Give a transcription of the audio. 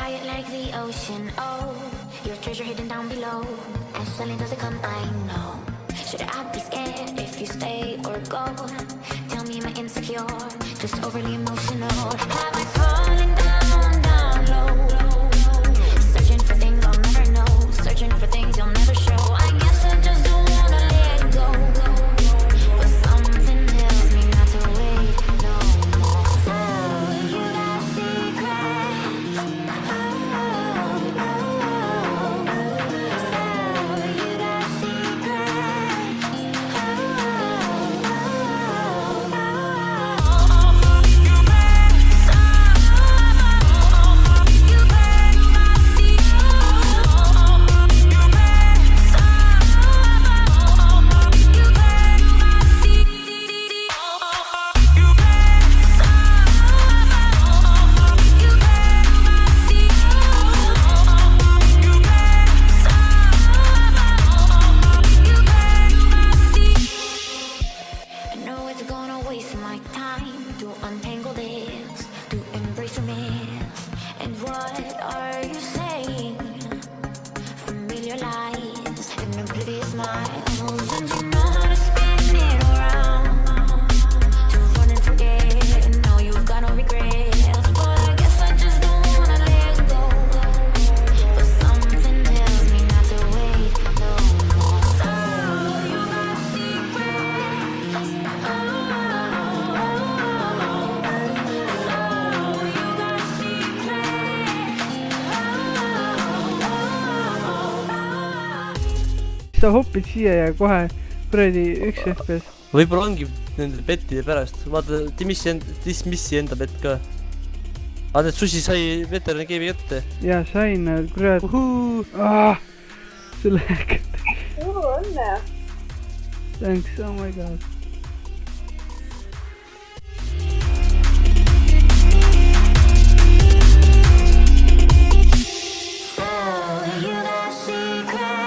quiet like the ocean. Oh, your treasure hidden down below. As suddenly does it come, I know. Should I be scared if you stay or go? Tell me, am I insecure? Just overly emotional. Have I fallen down, down low? Searching for things I'll never know. Searching for things you'll never show. I guess I just don't wanna let go. But something tells me not to wait no more. So you got secrets. So you got sa hopid siia ja kohe kuradi 1 FPS. Võib-olla ongi nende bettide pärast. Vaata, Dismissi enda bett ka. Need Susi sai veterani game'i kätte. Ja sain, kurat. See läheb. Õnne. Thanks, oh my god. So you got secrets.